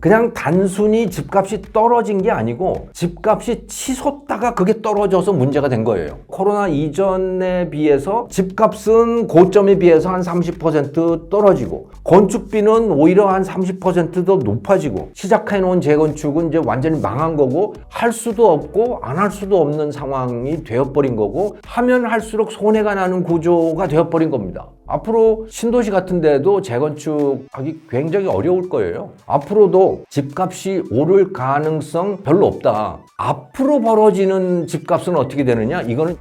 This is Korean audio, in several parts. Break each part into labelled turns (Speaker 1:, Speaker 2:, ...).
Speaker 1: 그냥 단순히 집값이 떨어진 게 아니고 집값이 치솟다가 그게 떨어져서 문제가 된 거예요. 코로나 이전에 비해서 집값은 고점에 비해서 한 30% 떨어지고 건축비는 오히려 한 30% 더 높아지고 시작해놓은 재건축은 이제 완전히 망한 거고 할 수도 없고 안 할 수도 없는 상황이 되어버린 거고 하면 할수록 손해가 나는 구조가 되어버린 겁니다. 앞으로 신도시 같은 데도 재건축하기 굉장히 어려울 거예요. 앞으로도 집값이 오를 가능성 별로 없다. 앞으로 벌어지는 집값은 어떻게 되느냐? 이거는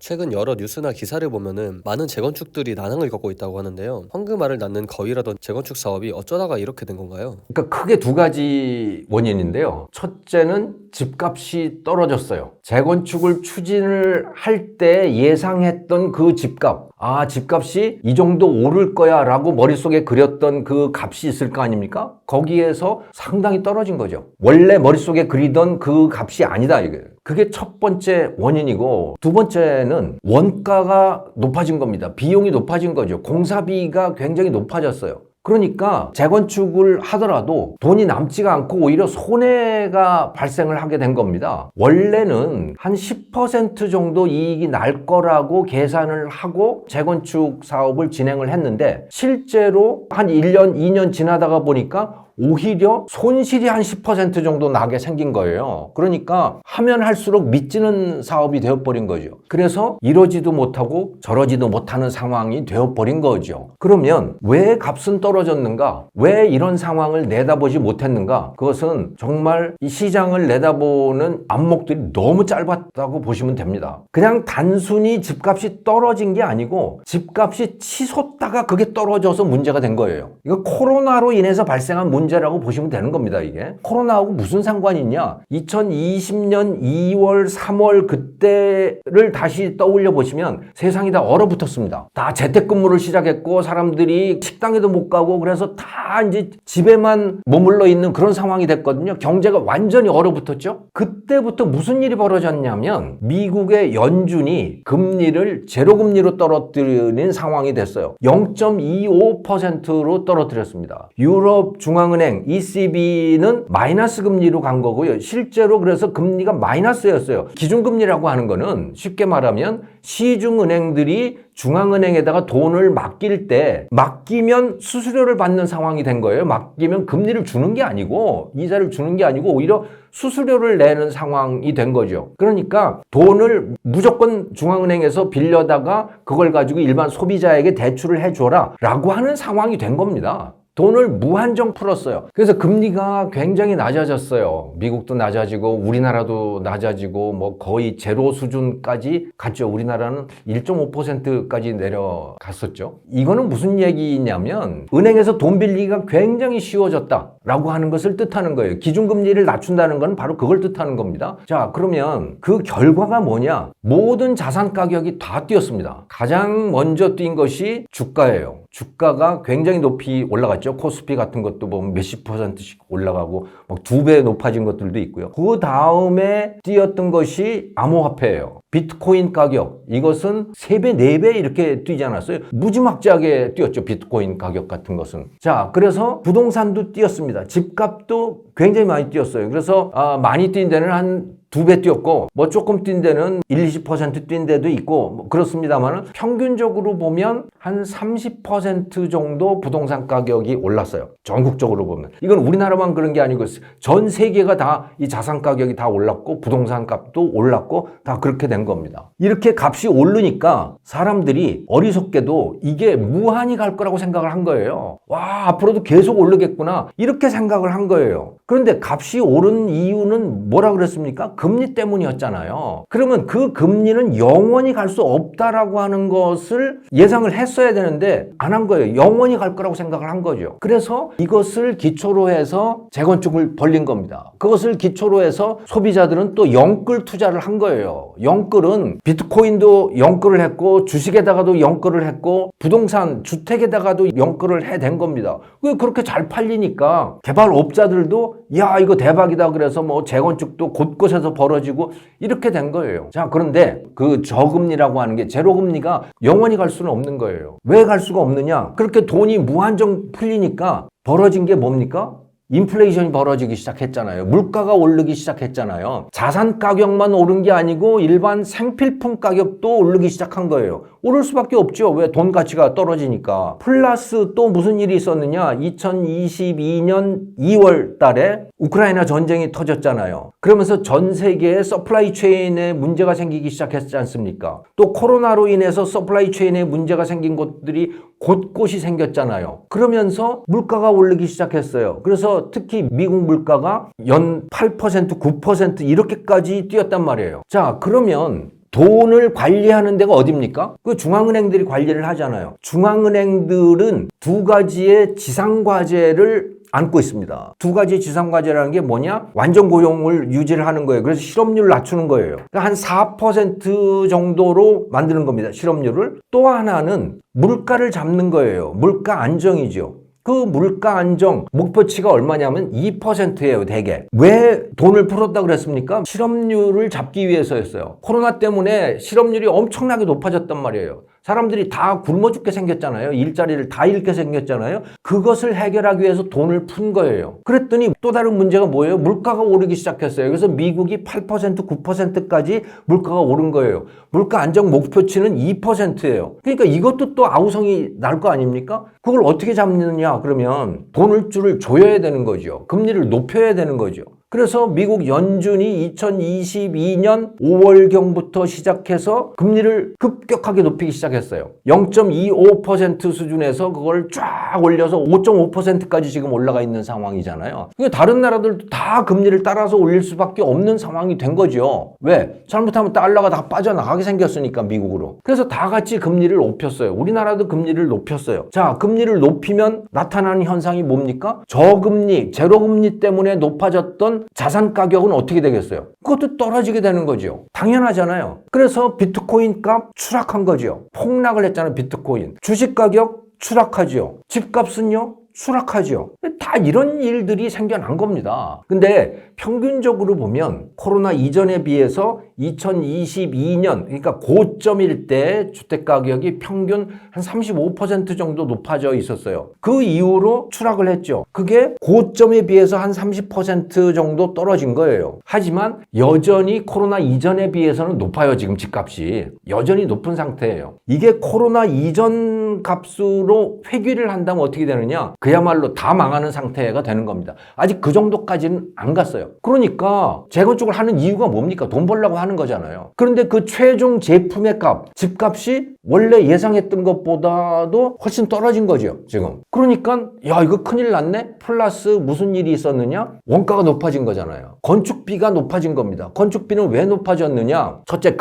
Speaker 2: 최근 여러 뉴스나 기사를 보면은 많은 재건축들이 난항을 겪고 있다고 하는데요. 황금알을 낳는 거위라던 재건축 사업이 어쩌다가 이렇게 된 건가요?
Speaker 1: 그러니까 크게 두 가지 원인인데요. 첫째는 집값이 떨어졌어요. 재건축을 추진을 할 때 예상했던 그 집값, 집값이 이 정도 오를 거야 라고 머릿속에 그렸던 그 값이 있을 거 아닙니까? 거기에서 상당히 떨어진 거죠. 원래 머릿속에 그리던 그 값이 아니다 이거예요. 그게 첫 번째 원인이고, 두 번째는 원가가 높아진 겁니다. 비용이 높아진 거죠. 공사비가 굉장히 높아졌어요. 그러니까 재건축을 하더라도 돈이 남지가 않고 오히려 손해가 발생을 하게 된 겁니다. 원래는 한 10% 정도 이익이 날 거라고 계산을 하고 재건축 사업을 진행을 했는데 실제로 한 1년, 2년 지나다가 보니까 오히려 손실이 한 10% 정도 나게 생긴 거예요. 그러니까 하면 할수록 미치는 사업이 되어버린 거죠. 그래서 이러지도 못하고 저러지도 못하는 상황이 되어버린 거죠. 그러면 왜 값은 떨어졌는가? 왜 이런 상황을 내다보지 못했는가? 그것은 정말 이 시장을 내다보는 안목들이 너무 짧았다고 보시면 됩니다. 그냥 단순히 집값이 떨어진 게 아니고 집값이 치솟다가 그게 떨어져서 문제가 된 거예요. 이거 코로나로 인해서 발생한 문제라고 보시면 되는 겁니다. 이게 코로나하고 무슨 상관이 있냐? 2020년 2월 3월 그때를 다시 떠올려 보시면 세상이 다 얼어붙었습니다. 다 재택근무를 시작했고 사람들이 식당에도 못 가고 그래서 다 이제 집에만 머물러 있는 그런 상황이 됐거든요. 경제가 완전히 얼어붙었죠. 그때부터 무슨 일이 벌어졌냐면 미국의 연준이 금리를 제로금리로 떨어뜨리는 상황이 됐어요. 0.25%로 떨어뜨렸습니다. 유럽 중앙은행 ECB는 마이너스 금리로 간 거고요. 실제로 그래서 금리가 마이너스였어요. 기준금리라고 하는 거는 쉽게 말하면 시중은행들이 중앙은행에다가 돈을 맡길 때 맡기면 수수료를 받는 상황이 된 거예요. 맡기면 금리를 주는 게 아니고 이자를 주는 게 아니고 오히려 수수료를 내는 상황이 된 거죠. 그러니까 돈을 무조건 중앙은행에서 빌려다가 그걸 가지고 일반 소비자에게 대출을 해줘라 라고 하는 상황이 된 겁니다. 돈을 무한정 풀었어요. 그래서 금리가 굉장히 낮아졌어요. 미국도 낮아지고 우리나라도 낮아지고 뭐 거의 제로 수준까지 갔죠. 우리나라는 1.5%까지 내려갔었죠. 이거는 무슨 얘기냐면 은행에서 돈 빌리기가 굉장히 쉬워졌다라고 하는 것을 뜻하는 거예요. 기준금리를 낮춘다는 건 바로 그걸 뜻하는 겁니다. 자, 그러면 그 결과가 뭐냐? 모든 자산 가격이 다 뛰었습니다. 가장 먼저 뛴 것이 주가예요. 주가가 굉장히 높이 올라갔죠. 코스피 같은 것도 보면 몇십 %씩 올라가고 막 2배 높아진 것들도 있고요. 그 다음에 뛰었던 것이 암호화폐예요. 비트코인 가격, 이것은 3배, 4배 이렇게 뛰지 않았어요. 무지막지하게 뛰었죠. 비트코인 가격 같은 것은. 자, 그래서 부동산도 뛰었습니다. 집값도 굉장히 많이 뛰었어요. 그래서 많이 뛴 데는 한 2배 뛰었고 뭐 조금 뛴 데는 1-20% 뛴 데도 있고 뭐 그렇습니다만 평균적으로 보면 한 30% 정도 부동산 가격이 올랐어요. 전국적으로 보면. 이건 우리나라만 그런 게 아니고 전 세계가 다 이 자산 가격이 다 올랐고 부동산 값도 올랐고 다 그렇게 된 겁니다. 이렇게 값이 오르니까 사람들이 어리석게도 이게 무한히 갈 거라고 생각을 한 거예요. 와, 앞으로도 계속 오르겠구나 이렇게 생각을 한 거예요. 그런데 값이 오른 이유는 뭐라 그랬습니까? 금리 때문이었잖아요. 그러면 그 금리는 영원히 갈 수 없다라고 하는 것을 예상을 했어야 되는데 안 한 거예요. 영원히 갈 거라고 생각을 한 거죠. 그래서 이것을 기초로 해서 재건축을 벌린 겁니다. 그것을 기초로 해서 소비자들은 또 영끌 투자를 한 거예요. 영끌은 비트코인도 영끌을 했고 주식에다가도 영끌을 했고 부동산 주택에다가도 영끌을 해댄 겁니다. 그렇게 잘 팔리니까 개발업자들도 야, 이거 대박이다 그래서 뭐 재건축도 곳곳에서 벌어지고 이렇게 된 거예요. 자, 그런데 그 저금리라고 하는 게 제로금리가 영원히 갈 수는 없는 거예요. 왜 갈 수가 없느냐? 그렇게 돈이 무한정 풀리니까 벌어진 게 뭡니까? 인플레이션이 벌어지기 시작했잖아요. 물가가 오르기 시작했잖아요. 자산 가격만 오른 게 아니고 일반 생필품 가격도 오르기 시작한 거예요. 오를 수밖에 없죠. 왜? 돈 가치가 떨어지니까. 플러스 또 무슨 일이 있었느냐? 2022년 2월 달에 우크라이나 전쟁이 터졌잖아요. 그러면서 전 세계에 서플라이 체인에 문제가 생기기 시작했지 않습니까? 또 코로나로 인해서 서플라이 체인에 문제가 생긴 곳들이 곳곳이 생겼잖아요. 그러면서 물가가 오르기 시작했어요. 그래서 특히 미국 물가가 연 8%, 9% 이렇게까지 뛰었단 말이에요. 자, 그러면 돈을 관리하는 데가 어딥니까? 그 중앙은행들이 관리를 하잖아요. 중앙은행들은 두 가지의 지상과제를 안고 있습니다. 두 가지 지상과제라는 게 뭐냐? 완전 고용을 유지를 하는 거예요. 그래서 실업률을 낮추는 거예요. 그러니까 한 4% 정도로 만드는 겁니다. 실업률을. 또 하나는 물가를 잡는 거예요. 물가 안정이죠. 그 물가 안정 목표치가 얼마냐면 2%예요, 대개. 왜 돈을 풀었다 그랬습니까? 실업률을 잡기 위해서였어요. 코로나 때문에 실업률이 엄청나게 높아졌단 말이에요. 사람들이 다 굶어 죽게 생겼잖아요. 일자리를 다 잃게 생겼잖아요. 그것을 해결하기 위해서 돈을 푼 거예요. 그랬더니 또 다른 문제가 뭐예요? 물가가 오르기 시작했어요. 그래서 미국이 8%, 9%까지 물가가 오른 거예요. 물가 안정 목표치는 2%예요. 그러니까 이것도 또 아우성이 날 거 아닙니까? 그걸 어떻게 잡느냐? 그러면 돈을 줄을 조여야 되는 거죠. 금리를 높여야 되는 거죠. 그래서 미국 연준이 2022년 5월경부터 시작해서 금리를 급격하게 높이기 시작했어요. 0.25% 수준에서 그걸 쫙 올려서 5.5%까지 지금 올라가 있는 상황이잖아요. 그러니까 다른 나라들도 다 금리를 따라서 올릴 수밖에 없는 상황이 된 거죠. 왜? 잘못하면 달러가 다 빠져나가게 생겼으니까 미국으로. 그래서 다 같이 금리를 높였어요. 우리나라도 금리를 높였어요. 자, 금리를 높이면 나타나는 현상이 뭡니까? 저금리, 제로금리 때문에 높아졌던 자산 가격은 어떻게 되겠어요? 그것도 떨어지게 되는 거죠. 당연하잖아요. 그래서 비트코인 값 추락한 거죠. 폭락을 했잖아요, 비트코인. 주식 가격 추락하죠. 집값은요? 추락하죠. 다 이런 일들이 생겨난 겁니다. 근데 평균적으로 보면 코로나 이전에 비해서 2022년, 그러니까 고점일 때 주택가격이 평균 한 35% 정도 높아져 있었어요. 그 이후로 추락을 했죠. 그게 고점에 비해서 한 30% 정도 떨어진 거예요. 하지만 여전히 코로나 이전에 비해서는 높아요. 지금 집값이. 여전히 높은 상태예요. 이게 코로나 이전 값으로 회귀를 한다면 어떻게 되느냐? 그야말로 다 망하는 상태가 되는 겁니다. 아직 그 정도까지는 안 갔어요. 그러니까 재건축을 하는 이유가 뭡니까? 돈 벌려고 하는 거잖아요. 그런데 그 최종 제품의 값, 집값이 원래 예상했던 것보다도 훨씬 떨어진 거죠, 지금. 그러니까 야, 이거 큰일 났네? 플러스 무슨 일이 있었느냐? 원가가 높아진 거잖아요. 건축비가 높아진 겁니다. 건축비는 왜 높아졌느냐? 첫째,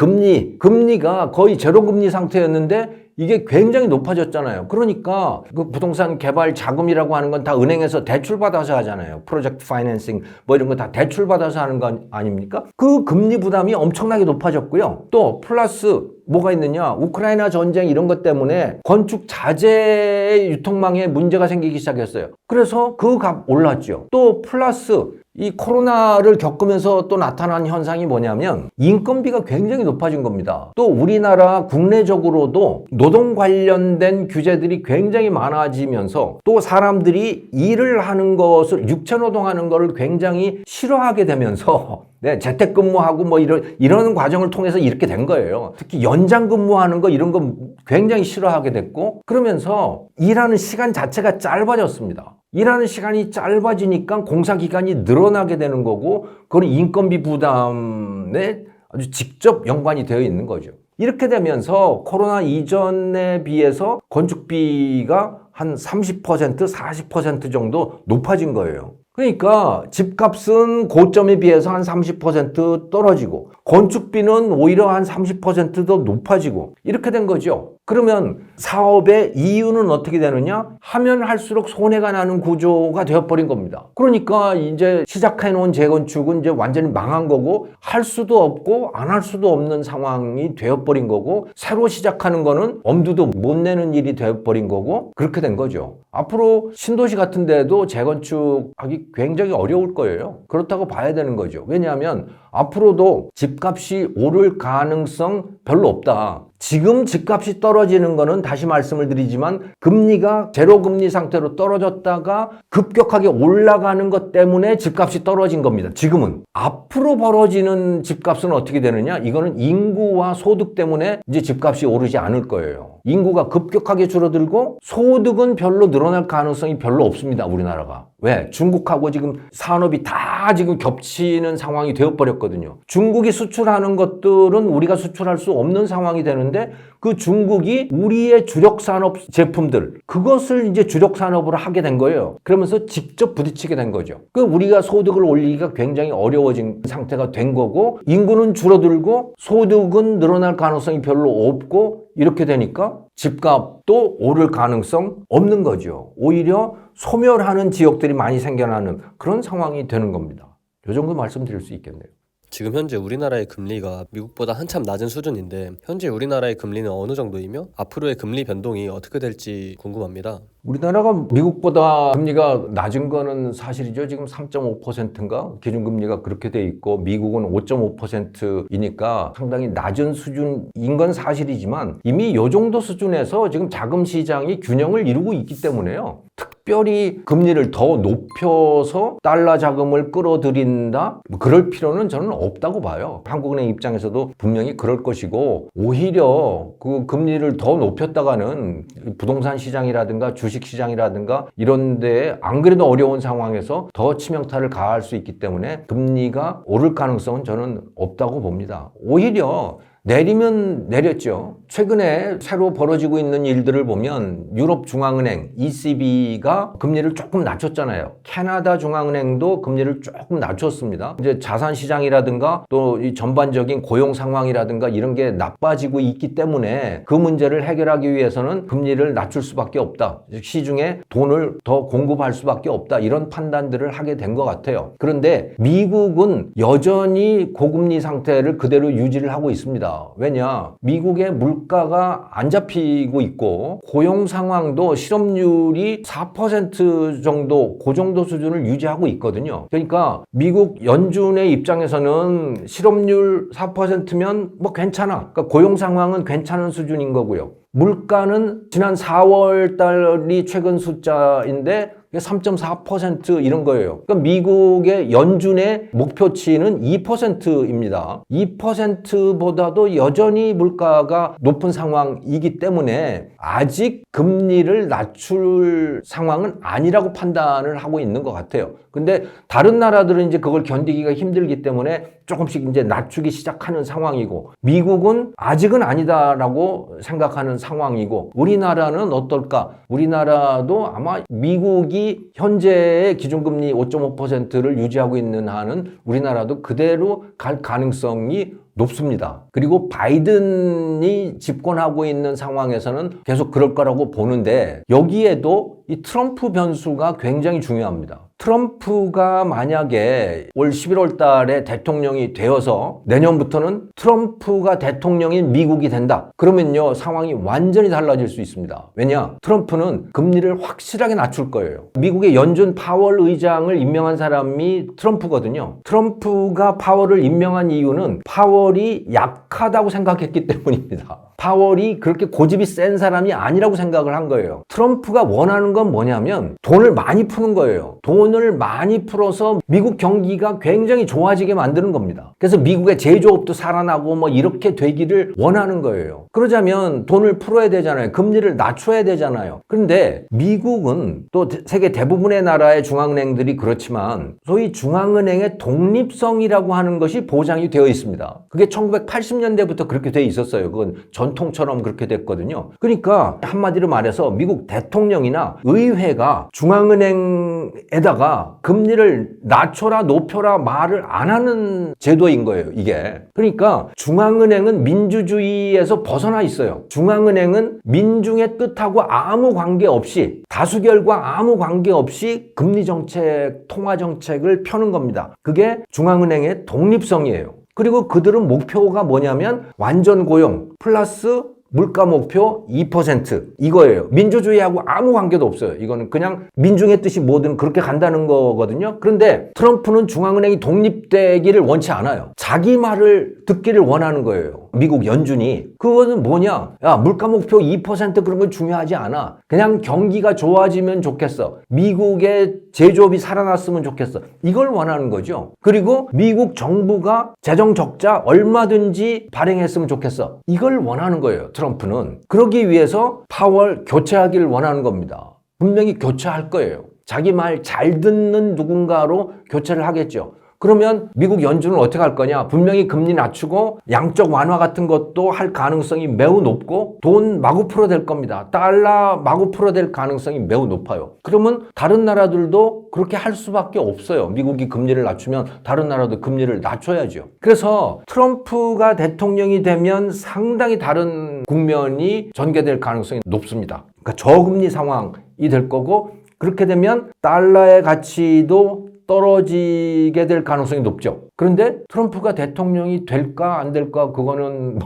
Speaker 1: 금리가 거의 제로금리 상태였는데 이게 굉장히 높아졌잖아요. 그러니까 그 부동산 개발 자금이라고 하는 건 다 은행에서 대출받아서 하잖아요. 프로젝트 파이낸싱 뭐 이런 거 다 대출받아서 하는 거 아닙니까? 그 금리 부담이 엄청나게 높아졌고요. 또 플러스 뭐가 있느냐? 우크라이나 전쟁 이런 것 때문에 건축 자재 유통망에 문제가 생기기 시작했어요. 그래서 그 값 올랐죠. 또 플러스 이 코로나를 겪으면서 또 나타난 현상이 뭐냐면 인건비가 굉장히 높아진 겁니다. 또 우리나라 국내적으로도 노동 관련된 규제들이 굉장히 많아지면서 또 사람들이 일을 하는 것을 육체노동하는 것을 굉장히 싫어하게 되면서 네, 재택근무하고 뭐 이런 과정을 통해서 이렇게 된 거예요. 특히 연장 근무하는 거 이런 거 굉장히 싫어하게 됐고 그러면서 일하는 시간 자체가 짧아졌습니다. 일하는 시간이 짧아지니까 공사 기간이 늘어나게 되는 거고 그건 인건비 부담에 아주 직접 연관이 되어 있는 거죠. 이렇게 되면서 코로나 이전에 비해서 건축비가 한 30%, 40% 정도 높아진 거예요. 그러니까 집값은 고점에 비해서 한 30% 떨어지고 건축비는 오히려 한 30%더 높아지고 이렇게 된 거죠. 그러면 사업의 이유는 어떻게 되느냐? 하면 할수록 손해가 나는 구조가 되어버린 겁니다. 그러니까 이제 시작해놓은 재건축은 이제 완전히 망한 거고 할 수도 없고 안 할 수도 없는 상황이 되어버린 거고 새로 시작하는 거는 엄두도 못 내는 일이 되어버린 거고 그렇게 된 거죠. 앞으로 신도시 같은 데도 재건축하기 굉장히 어려울 거예요. 그렇다고 봐야 되는 거죠. 왜냐하면 앞으로도 집값이 오를 가능성 별로 없다. 지금 집값이 떨어지는 거는 다시 말씀을 드리지만 금리가 제로금리 상태로 떨어졌다가 급격하게 올라가는 것 때문에 집값이 떨어진 겁니다. 지금은. 앞으로 벌어지는 집값은 어떻게 되느냐? 이거는 인구와 소득 때문에 이제 집값이 오르지 않을 거예요. 인구가 급격하게 줄어들고 소득은 별로 늘어날 가능성이 별로 없습니다. 우리나라가. 왜? 중국하고 지금 산업이 다 지금 겹치는 상황이 되어버렸거든요. 중국이 수출하는 것들은 우리가 수출할 수 없는 상황이 되는데 그 중국이 우리의 주력 산업 제품들 그것을 이제 주력 산업으로 하게 된 거예요. 그러면서 직접 부딪히게 된 거죠. 그 우리가 소득을 올리기가 굉장히 어려워진 상태가 된 거고 인구는 줄어들고 소득은 늘어날 가능성이 별로 없고 이렇게 되니까 집값도 오를 가능성 없는 거죠. 오히려 소멸하는 지역들이 많이 생겨나는 그런 상황이 되는 겁니다. 이 정도 말씀드릴 수 있겠네요.
Speaker 2: 지금 현재 우리나라의 금리가 미국보다 한참 낮은 수준인데 현재 우리나라의 금리는 어느 정도이며 앞으로의 금리 변동이 어떻게 될지 궁금합니다.
Speaker 1: 우리나라가 미국보다 금리가 낮은 거는 사실이죠. 지금 3.5%인가 기준금리가 그렇게 돼 있고 미국은 5.5%이니까 상당히 낮은 수준인 건 사실이지만 이미 이 정도 수준에서 지금 자금 시장이 균형을 이루고 있기 때문에요. 특별히 금리를 더 높여서 달러 자금을 끌어들인다? 그럴 필요는 저는 없다고 봐요. 한국은행 입장에서도 분명히 그럴 것이고 오히려 그 금리를 더 높였다가는 부동산 시장이라든가 주식 시장이라든가 이런 데에 안 그래도 어려운 상황에서 더 치명타를 가할 수 있기 때문에 금리가 오를 가능성은 저는 없다고 봅니다. 오히려 내리면 내렸죠. 최근에 새로 벌어지고 있는 일들을 보면 유럽 중앙은행 ECB가 금리를 조금 낮췄잖아요. 캐나다 중앙은행도 금리를 조금 낮췄습니다. 이제 자산 시장이라든가 또 이 전반적인 고용 상황이라든가 이런 게 나빠지고 있기 때문에 그 문제를 해결하기 위해서는 금리를 낮출 수밖에 없다. 시중에 돈을 더 공급할 수밖에 없다. 이런 판단들을 하게 된 것 같아요. 그런데 미국은 여전히 고금리 상태를 그대로 유지를 하고 있습니다. 왜냐? 미국의 물가가 안 잡히고 있고 고용 상황도 실업률이 4% 정도 그 정도 수준을 유지하고 있거든요. 그러니까 미국 연준의 입장에서는 실업률 4%면 뭐 괜찮아. 그러니까 고용 상황은 괜찮은 수준인 거고요. 물가는 지난 4월 달이 최근 숫자인데 3.4% 이런 거예요. 그러니까 미국의 연준의 목표치는 2%입니다. 2%보다도 여전히 물가가 높은 상황이기 때문에 아직 금리를 낮출 상황은 아니라고 판단을 하고 있는 것 같아요. 근데 다른 나라들은 이제 그걸 견디기가 힘들기 때문에 조금씩 이제 낮추기 시작하는 상황이고 미국은 아직은 아니다라고 생각하는 상황이고 우리나라는 어떨까? 우리나라도 아마 미국이 현재의 기준금리 5.5%를 유지하고 있는 한은 우리나라도 그대로 갈 가능성이 높습니다. 그리고 바이든이 집권하고 있는 상황에서는 계속 그럴 거라고 보는데 여기에도 이 트럼프 변수가 굉장히 중요합니다. 트럼프가 만약에 올 11월 달에 대통령이 되어서 내년부터는 트럼프가 대통령인 미국이 된다. 그러면요, 상황이 완전히 달라질 수 있습니다. 왜냐? 트럼프는 금리를 확실하게 낮출 거예요. 미국의 연준 파월 의장을 임명한 사람이 트럼프거든요. 트럼프가 파월을 임명한 이유는 파월이 약하다고 생각했기 때문입니다. 파월이 그렇게 고집이 센 사람이 아니라고 생각을 한 거예요. 트럼프가 원하는 건 뭐냐면 돈을 많이 푸는 거예요. 돈을 많이 풀어서 미국 경기가 굉장히 좋아지게 만드는 겁니다. 그래서 미국의 제조업도 살아나고 뭐 이렇게 되기를 원하는 거예요. 그러자면 돈을 풀어야 되잖아요. 금리를 낮춰야 되잖아요. 그런데 미국은 또 세계 대부분의 나라의 중앙은행들이 그렇지만 소위 중앙은행의 독립성이라고 하는 것이 보장이 되어 있습니다. 그게 1980년대부터 그렇게 돼 있었어요. 그건 전통처럼 그렇게 됐거든요. 그러니까 한마디로 말해서 미국 대통령이나 의회가 중앙은행에다가 금리를 낮춰라 높여라 말을 안 하는 제도인 거예요, 이게. 그러니까 중앙은행은 민주주의에서 벗어나 있어요. 중앙은행은 민중의 뜻하고 아무 관계없이 다수결과 아무 관계없이 금리 정책, 통화 정책을 펴는 겁니다. 그게 중앙은행의 독립성이에요. 그리고 그들은 목표가 뭐냐면 완전 고용 플러스 물가 목표 2% 이거예요. 민주주의하고 아무 관계도 없어요. 이거는 그냥 민중의 뜻이 뭐든 그렇게 간다는 거거든요. 그런데 트럼프는 중앙은행이 독립되기를 원치 않아요. 자기 말을 듣기를 원하는 거예요. 미국 연준이. 그거는 뭐냐? 야, 물가 목표 2% 그런 건 중요하지 않아. 그냥 경기가 좋아지면 좋겠어. 미국의 제조업이 살아났으면 좋겠어. 이걸 원하는 거죠. 그리고 미국 정부가 재정 적자 얼마든지 발행했으면 좋겠어. 이걸 원하는 거예요. 트럼프는. 그러기 위해서 파월 교체하기를 원하는 겁니다. 분명히 교체할 거예요. 자기 말 잘 듣는 누군가로 교체를 하겠죠. 그러면 미국 연준은 어떻게 할 거냐? 분명히 금리 낮추고 양적 완화 같은 것도 할 가능성이 매우 높고 돈 마구 풀어댈 겁니다. 달러 마구 풀어댈 가능성이 매우 높아요. 그러면 다른 나라들도 그렇게 할 수밖에 없어요. 미국이 금리를 낮추면 다른 나라도 금리를 낮춰야죠. 그래서 트럼프가 대통령이 되면 상당히 다른 국면이 전개될 가능성이 높습니다. 그러니까 저금리 상황이 될 거고 그렇게 되면 달러의 가치도 떨어지게 될 가능성이 높죠. 그런데 트럼프가 대통령이 될까 안 될까 그거는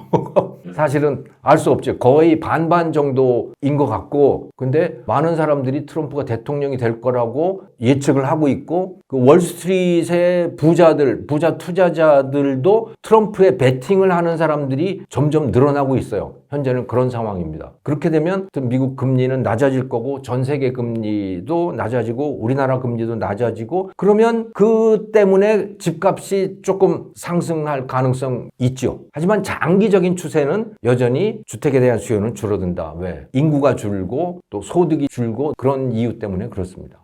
Speaker 1: 사실은 알 수 없죠. 거의 반반 정도인 것 같고 근데 많은 사람들이 트럼프가 대통령이 될 거라고 예측을 하고 있고 그 월스트리트의 부자들, 부자 투자자들도 트럼프에 베팅을 하는 사람들이 점점 늘어나고 있어요. 현재는 그런 상황입니다. 그렇게 되면 미국 금리는 낮아질 거고 전 세계 금리도 낮아지고 우리나라 금리도 낮아지고 그러면 그 때문에 집값이 조금 상승할 가능성 있죠. 하지만 장기적인 추세는 여전히 주택에 대한 수요는 줄어든다. 왜? 인구가 줄고 또 소득이 줄고 그런 이유 때문에 그렇습니다.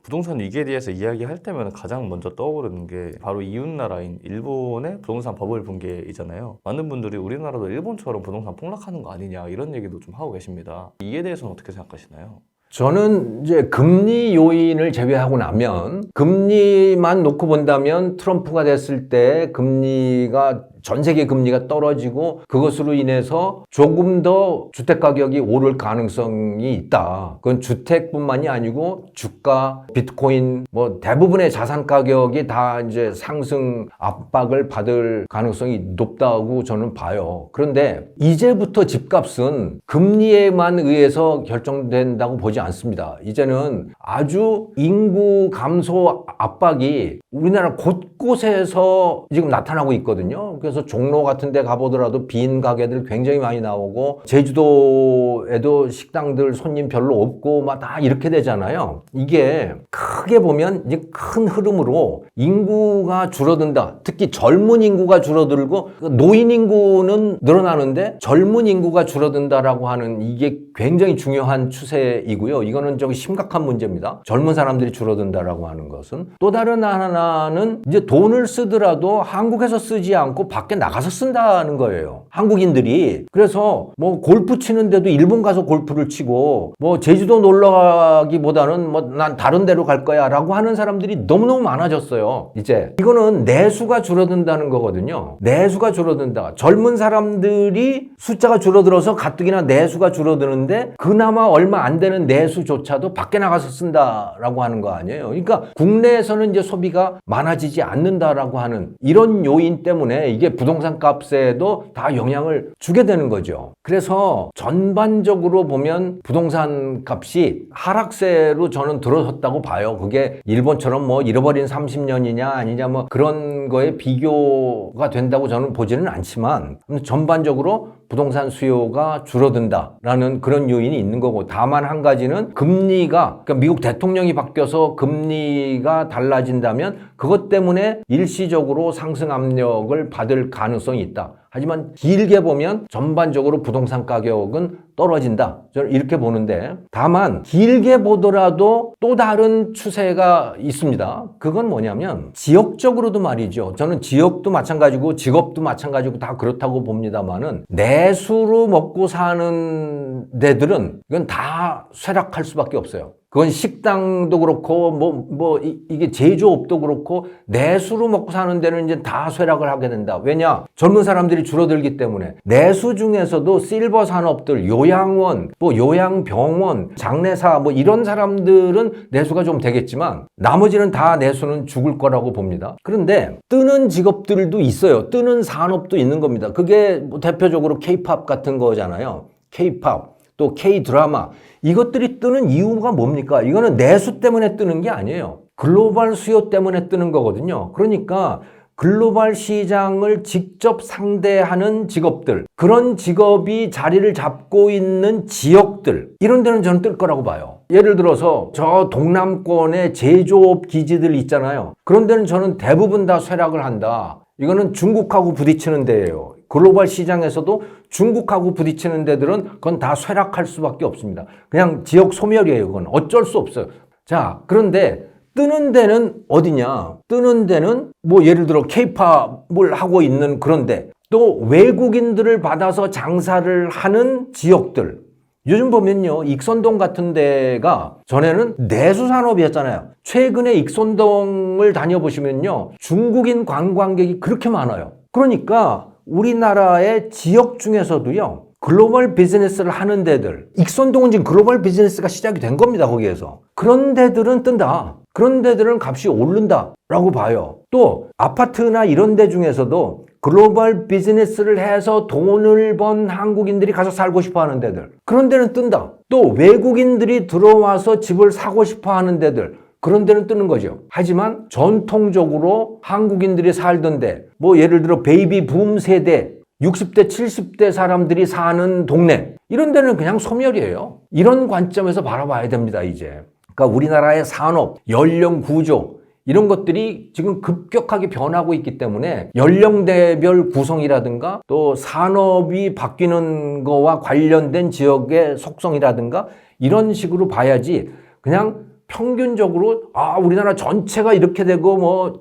Speaker 3: 부동산 위기에 대해서 이야기할 때면 가장 먼저 떠오르는 게 바로 이웃나라인 일본의 부동산 버블 붕괴이잖아요. 많은 분들이 우리나라도 일본처럼 부동산 폭락하는 거 아니냐 이런 얘기도 좀 하고 계십니다. 이에 대해서는 어떻게 생각하시나요?
Speaker 1: 저는 이제 금리 요인을 제외하고 나면 금리만 놓고 본다면 트럼프가 됐을 때 금리가 전 세계 금리가 떨어지고 그것으로 인해서 조금 더 주택 가격이 오를 가능성이 있다. 그건 주택뿐만이 아니고 주가, 비트코인 뭐 대부분의 자산 가격이 다 이제 상승 압박을 받을 가능성이 높다고 저는 봐요. 그런데 이제부터 집값은 금리에만 의해서 결정된다고 보지 않습니다. 이제는 아주 인구 감소 압박이 우리나라 곳곳에서 지금 나타나고 있거든요. 그래서 종로 같은 데 가보더라도 빈 가게들 굉장히 많이 나오고 제주도에도 식당들 손님 별로 없고 막 다 이렇게 되잖아요. 이게 크게 보면 이제 큰 흐름으로 인구가 줄어든다. 특히 젊은 인구가 줄어들고 노인 인구는 늘어나는데 젊은 인구가 줄어든다라고 하는 이게 굉장히 중요한 추세이고요. 이거는 좀 심각한 문제입니다. 젊은 사람들이 줄어든다라고 하는 것은 또 다른 하나는 이제 돈을 쓰더라도 한국에서 쓰지 않고 밖에 나가서 쓴다는 거예요. 한국인들이. 그래서 뭐 골프 치는데도 일본 가서 골프를 치고 뭐 제주도 놀러 가기보다는 뭐 난 다른 데로 갈 거야 라고 하는 사람들이 너무너무 많아졌어요. 이제 이거는 내수가 줄어든다는 거거든요. 내수가 줄어든다. 젊은 사람들이 숫자가 줄어들어서 가뜩이나 내수가 줄어드는데 그나마 얼마 안 되는 내수조차도 밖에 나가서 쓴다라고 하는 거 아니에요. 그러니까 국내에서는 이제 소비가 많아지지 않는다라고 하는 이런 요인 때문에 이게 부동산 값에도 다 영향을 주게 되는 거죠. 그래서 전반적으로 보면 부동산 값이 하락세로 저는 들어섰다고 봐요. 그게 일본처럼 뭐 잃어버린 30년이냐 아니냐 뭐 그런 거에 비교가 된다고 저는 보지는 않지만 전반적으로 부동산 수요가 줄어든다라는 그런 요인이 있는 거고 다만 한 가지는 금리가 그러니까 미국 대통령이 바뀌어서 금리가 달라진다면 그것 때문에 일시적으로 상승 압력을 받을 가능성이 있다. 하지만 길게 보면 전반적으로 부동산 가격은 떨어진다. 저는 이렇게 보는데 다만 길게 보더라도 또 다른 추세가 있습니다. 그건 뭐냐면 지역적으로도 말이죠. 저는 지역도 마찬가지고 직업도 마찬가지고 다 그렇다고 봅니다만은 내수로 먹고 사는 데들은 이건 다 쇠락할 수밖에 없어요. 그건 식당도 그렇고 이게 제조업도 그렇고 내수로 먹고 사는 데는 이제 다 쇠락을 하게 된다. 왜냐? 젊은 사람들이 줄어들기 때문에. 내수 중에서도 실버 산업들, 요양원, 요양병원, 장례사 이런 사람들은 내수가 좀 되겠지만 나머지는 다 내수는 죽을 거라고 봅니다. 그런데 뜨는 직업들도 있어요. 뜨는 산업도 있는 겁니다. 그게 대표적으로 K-팝 같은 거잖아요. K-팝, 또 K-드라마. 이것들이 뜨는 이유가 뭡니까? 이거는 내수 때문에 뜨는 게 아니에요. 글로벌 수요 때문에 뜨는 거거든요. 그러니까 글로벌 시장을 직접 상대하는 직업들, 그런 직업이 자리를 잡고 있는 지역들, 이런 데는 저는 뜰 거라고 봐요. 예를 들어서 저 동남권의 제조업 기지들 있잖아요. 그런 데는 저는 대부분 다 쇠락을 한다. 이거는 중국하고 부딪히는 데예요. 글로벌 시장에서도 중국하고 부딪히는 데들은 그건 다 쇠락할 수밖에 없습니다. 그냥 지역 소멸이에요. 그건 어쩔 수 없어요. 자, 그런데 뜨는 데는 어디냐? 뜨는 데는 예를 들어 K-팝을 하고 있는 그런데 또 외국인들을 받아서 장사를 하는 지역들. 요즘 보면요, 익선동 같은 데가 전에는 내수 산업이었잖아요. 최근에 익선동을 다녀보시면요, 중국인 관광객이 그렇게 많아요. 그러니까 우리나라의 지역 중에서도요, 글로벌 비즈니스를 하는 데들, 익선동은 지금 글로벌 비즈니스가 시작이 된 겁니다, 거기에서. 그런 데들은 뜬다. 그런 데들은 값이 오른다라고 봐요. 또 아파트나 이런 데 중에서도 글로벌 비즈니스를 해서 돈을 번 한국인들이 가서 살고 싶어 하는 데들, 그런 데는 뜬다. 또 외국인들이 들어와서 집을 사고 싶어 하는 데들, 그런 데는 뜨는 거죠. 하지만 전통적으로 한국인들이 살던 데, 예를 들어 베이비 붐 세대, 60대, 70대 사람들이 사는 동네, 이런 데는 그냥 소멸이에요. 이런 관점에서 바라봐야 됩니다, 이제. 그러니까 우리나라의 산업, 연령 구조, 이런 것들이 지금 급격하게 변하고 있기 때문에 연령대별 구성이라든가 또 산업이 바뀌는 거와 관련된 지역의 속성이라든가 이런 식으로 봐야지 그냥 평균적으로 우리나라 전체가 이렇게 되고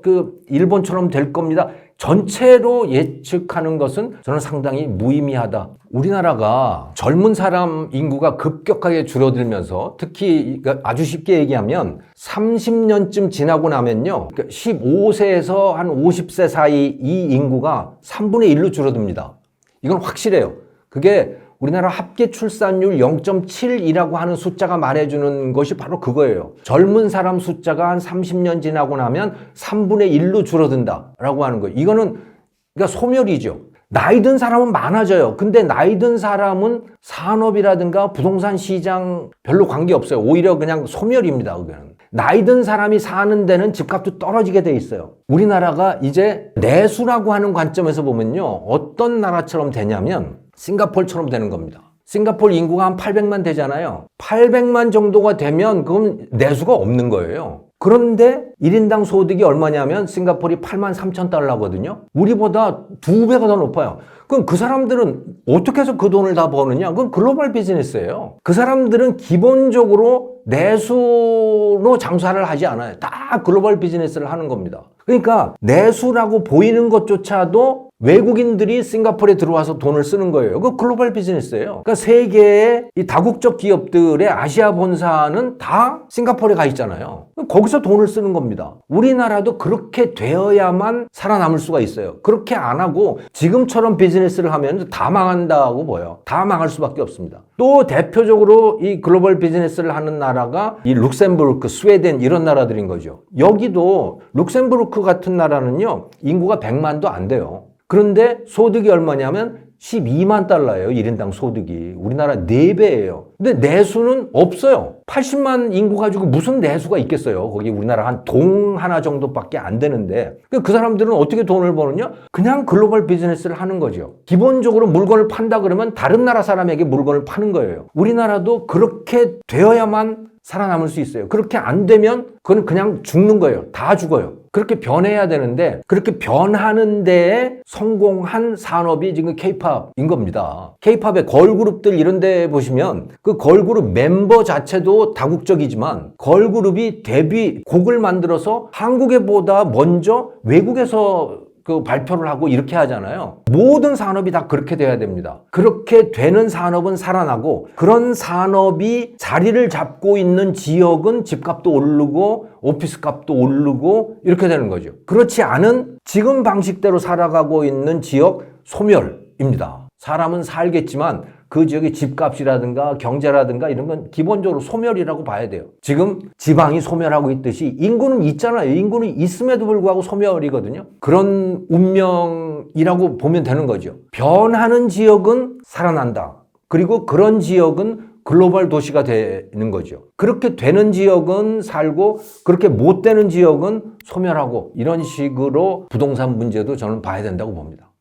Speaker 1: 일본처럼 될 겁니다. 전체로 예측하는 것은 저는 상당히 무의미하다. 우리나라가 젊은 사람 인구가 급격하게 줄어들면서 특히 아주 쉽게 얘기하면 30년쯤 지나고 나면요, 15세에서 한 50세 사이 이 인구가 3분의 1로 줄어듭니다. 이건 확실해요. 그게 우리나라 합계 출산율 0.7이라고 하는 숫자가 말해주는 것이 바로 그거예요. 젊은 사람 숫자가 한 30년 지나고 나면 3분의 1로 줄어든다라고 하는 거예요. 이거는 그러니까 소멸이죠. 나이 든 사람은 많아져요. 근데 나이 든 사람은 산업이라든가 부동산 시장 별로 관계없어요. 오히려 그냥 소멸입니다. 그거는. 나이 든 사람이 사는 데는 집값도 떨어지게 돼 있어요. 우리나라가 이제 내수라고 하는 관점에서 보면요, 어떤 나라처럼 되냐면 싱가포르처럼 되는 겁니다. 싱가포르 인구가 한 800만 되잖아요. 800만 정도가 되면 그건 내수가 없는 거예요. 그런데 1인당 소득이 얼마냐면 싱가포르이 8만 3천 달러거든요. 우리보다 2배가 더 높아요. 그럼 그 사람들은 어떻게 해서 그 돈을 다 버느냐? 그건 글로벌 비즈니스예요. 그 사람들은 기본적으로 내수로 장사를 하지 않아요. 다 글로벌 비즈니스를 하는 겁니다. 그러니까 내수라고 보이는 것조차도 외국인들이 싱가포르에 들어와서 돈을 쓰는 거예요. 그 글로벌 비즈니스예요. 그러니까 세계의 이 다국적 기업들의 아시아 본사는 다 싱가포르에 가 있잖아요. 거기서 돈을 쓰는 겁니다. 우리나라도 그렇게 되어야만 살아남을 수가 있어요. 그렇게 안 하고 지금처럼 비즈니스를 하면 다 망한다고 보여요. 다 망할 수밖에 없습니다. 또 대표적으로 이 글로벌 비즈니스를 하는 나라가 이 룩셈부르크, 스웨덴 이런 나라들인 거죠. 여기도 룩셈부르크 같은 나라는요, 인구가 100만도 안 돼요. 그런데 소득이 얼마냐면 12만 달러예요. 1인당 소득이. 우리나라 4배예요. 근데 내수는 없어요. 80만 인구 가지고 무슨 내수가 있겠어요. 거기 우리나라 한 동 하나 정도밖에 안 되는데 그 사람들은 어떻게 돈을 버느냐? 그냥 글로벌 비즈니스를 하는 거죠. 기본적으로 물건을 판다 그러면 다른 나라 사람에게 물건을 파는 거예요. 우리나라도 그렇게 되어야만 살아남을 수 있어요. 그렇게 안 되면 그건 그냥 죽는 거예요. 다 죽어요. 그렇게 변해야 되는데 그렇게 변하는 데에 성공한 산업이 지금 K-팝인 겁니다. K-팝의 걸그룹들 이런 데 보시면 그 걸그룹 멤버 자체도 다국적이지만 걸그룹이 데뷔 곡을 만들어서 한국에보다 먼저 외국에서 그 발표를 하고 이렇게 하잖아요. 모든 산업이 다 그렇게 돼야 됩니다. 그렇게 되는 산업은 살아나고 그런 산업이 자리를 잡고 있는 지역은 집값도 오르고 오피스 값도 오르고 이렇게 되는 거죠. 그렇지 않은 지금 방식대로 살아가고 있는 지역 소멸입니다. 사람은 살겠지만 그 지역의 집값이라든가 경제라든가 이런 건 기본적으로 소멸이라고 봐야 돼요. 지금 지방이 소멸하고 있듯이 인구는 있잖아요. 인구는 있음에도 불구하고 소멸이거든요. 그런 운명이라고 보면 되는 거죠. 변하는 지역은 살아난다. 그리고 그런 지역은 글로벌 도시가 되는 거죠. 그렇게 되는 지역은 살고 그렇게 못 되는 지역은 소멸하고 이런 식으로 부동산 문제도 저는 봐야 된다고 봅니다.